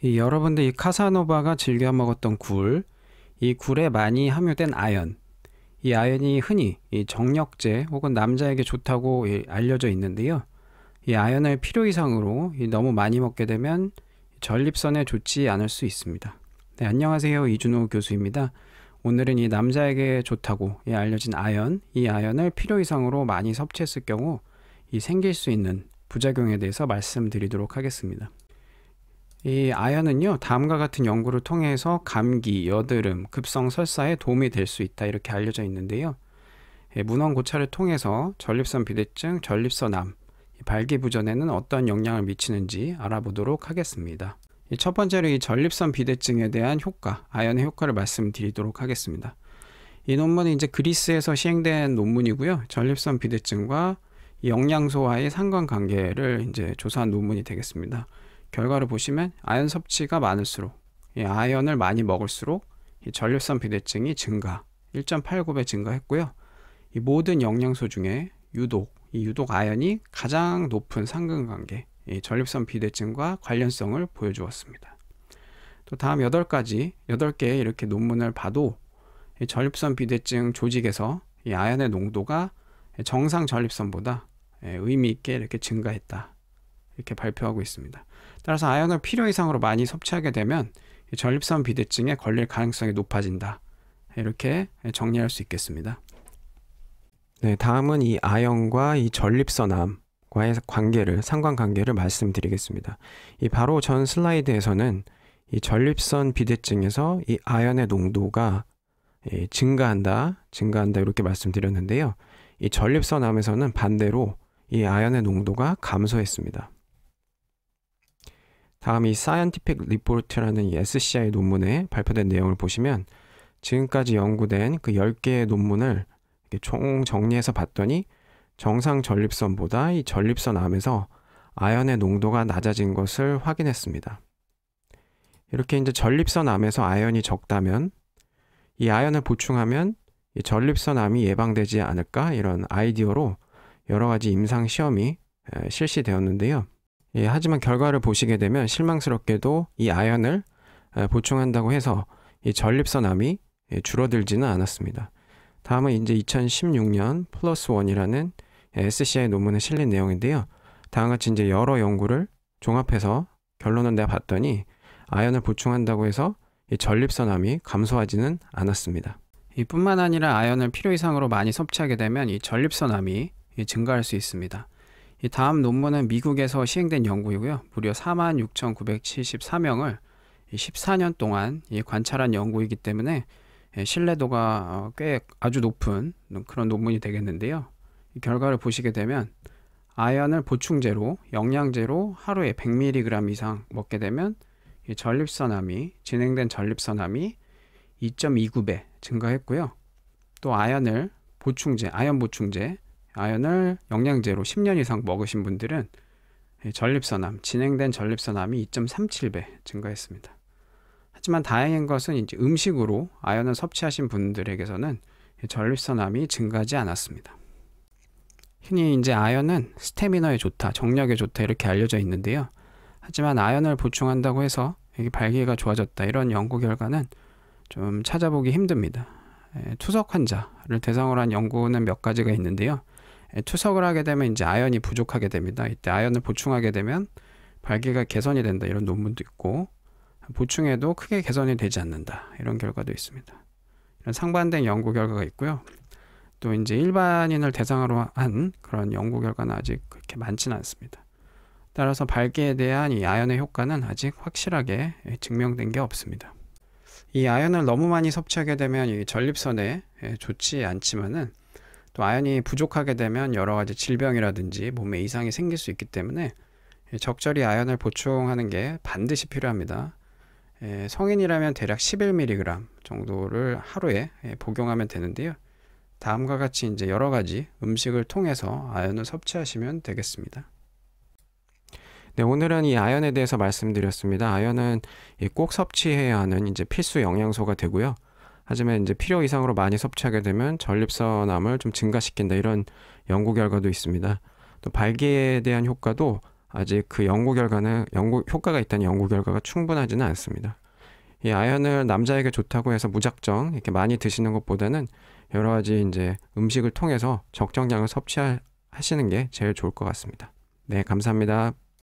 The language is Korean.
여러분들 이 카사노바가 즐겨 먹었던 굴, 이 굴에 많이 함유된 아연, 이 아연이 흔히 이 정력제 혹은 남자에게 좋다고 알려져 있는데요. 이 아연을 필요 이상으로 너무 많이 먹게 되면 전립선에 좋지 않을 수 있습니다. 네, 안녕하세요. 이준호 교수입니다. 오늘은 이 남자에게 좋다고 알려진 아연, 이 아연을 필요 이상으로 많이 섭취했을 경우 이 생길 수 있는 부작용에 대해서 말씀드리도록 하겠습니다. 이 아연은요, 다음과 같은 연구를 통해서 감기, 여드름, 급성 설사에 도움이 될 수 있다 이렇게 알려져 있는데요. 문헌 고찰을 통해서 전립선 비대증, 전립선암, 발기부전에는 어떤 영향을 미치는지 알아보도록 하겠습니다. 첫 번째로 이 전립선 비대증에 대한 효과, 아연의 효과를 말씀드리도록 하겠습니다. 이 논문은 이제 그리스에서 시행된 논문이고요. 전립선 비대증과 영양소와의 상관관계를 이제 조사한 논문이 되겠습니다. 결과를 보시면 아연 섭취가 많을수록, 아연을 많이 먹을수록 이 전립선 비대증이 증가, 1.89배 증가했고요. 이 모든 영양소 중에 유독 아연이 가장 높은 상관관계, 이 전립선 비대증과 관련성을 보여주었습니다. 또 다음 8개의 이렇게 논문을 봐도 이 전립선 비대증 조직에서 이 아연의 농도가 정상 전립선보다 의미 있게 이렇게 증가했다. 이렇게 발표하고 있습니다. 따라서 아연을 필요 이상으로 많이 섭취하게 되면 전립선 비대증에 걸릴 가능성이 높아진다. 이렇게 정리할 수 있겠습니다. 네, 다음은 이 아연과 이 전립선암과의 상관관계를 말씀드리겠습니다. 이 바로 전 슬라이드에서는 이 전립선 비대증에서 이 아연의 농도가 증가한다 이렇게 말씀드렸는데요. 이 전립선암에서는 반대로 이 아연의 농도가 감소했습니다. 다음 이 Scientific Report라는 이 SCI 논문에 발표된 내용을 보시면 지금까지 연구된 그 10개의 논문을 총 정리해서 봤더니 정상 전립선보다 이 전립선암에서 아연의 농도가 낮아진 것을 확인했습니다. 이렇게 이제 전립선암에서 아연이 적다면 이 아연을 보충하면 이 전립선암이 예방되지 않을까, 이런 아이디어로 여러 가지 임상 시험이 실시되었는데요. 하지만 결과를 보시게 되면 실망스럽게도 이 아연을 보충한다고 해서 이 전립선암이 줄어들지는 않았습니다. 다음은 이제 2016년 플러스1이라는 SCI 논문에 실린 내용인데요. 다음과 같이 이제 여러 연구를 종합해서 결론을 내봤더니 아연을 보충한다고 해서 이 전립선암이 감소하지는 않았습니다. 이뿐만 아니라 아연을 필요 이상으로 많이 섭취하게 되면 이 전립선암이 증가할 수 있습니다. 이 다음 논문은 미국에서 시행된 연구이고요. 무려 46,974명을 14년 동안 관찰한 연구이기 때문에 신뢰도가 꽤 아주 높은 그런 논문이 되겠는데요. 이 결과를 보시게 되면 아연을 보충제로, 영양제로 하루에 100mg 이상 먹게 되면 이 진행된 전립선암이 2.29배 증가했고요. 또 아연 보충제, 아연을 영양제로 10년 이상 먹으신 분들은 진행된 전립선암이 2.37배 증가했습니다. 하지만 다행인 것은 이제 음식으로 아연을 섭취하신 분들에게서는 전립선암이 증가하지 않았습니다. 흔히 이제 아연은 스태미너에 좋다, 정력에 좋다 이렇게 알려져 있는데요. 하지만 아연을 보충한다고 해서 발기가 좋아졌다, 이런 연구 결과는 좀 찾아보기 힘듭니다. 투석 환자를 대상으로 한 연구는 몇 가지가 있는데요. 투석을 하게 되면 이제 아연이 부족하게 됩니다. 이때 아연을 보충하게 되면 발기가 개선이 된다, 이런 논문도 있고, 보충해도 크게 개선이 되지 않는다, 이런 결과도 있습니다. 이런 상반된 연구 결과가 있고요. 또 이제 일반인을 대상으로 한 그런 연구 결과는 아직 그렇게 많지는 않습니다. 따라서 발기에 대한 이 아연의 효과는 아직 확실하게 증명된 게 없습니다. 이 아연을 너무 많이 섭취하게 되면 이 전립선에 좋지 않지만은 또 아연이 부족하게 되면 여러 가지 질병이라든지 몸에 이상이 생길 수 있기 때문에 적절히 아연을 보충하는 게 반드시 필요합니다. 성인이라면 대략 11mg 정도를 하루에 복용하면 되는데요. 다음과 같이 이제 여러 가지 음식을 통해서 아연을 섭취하시면 되겠습니다. 네, 오늘은 이 아연에 대해서 말씀드렸습니다. 아연은 꼭 섭취해야 하는 이제 필수 영양소가 되고요. 하지만 이제 필요 이상으로 많이 섭취하게 되면 전립선암을 좀 증가시킨다, 이런 연구 결과도 있습니다. 또 발기에 대한 효과도 아직 그 효과가 있다는 연구 결과가 충분하지는 않습니다. 이 아연을 남자에게 좋다고 해서 무작정 이렇게 많이 드시는 것보다는 여러 가지 이제 음식을 통해서 적정량을 섭취하시는 게 제일 좋을 것 같습니다. 네, 감사합니다.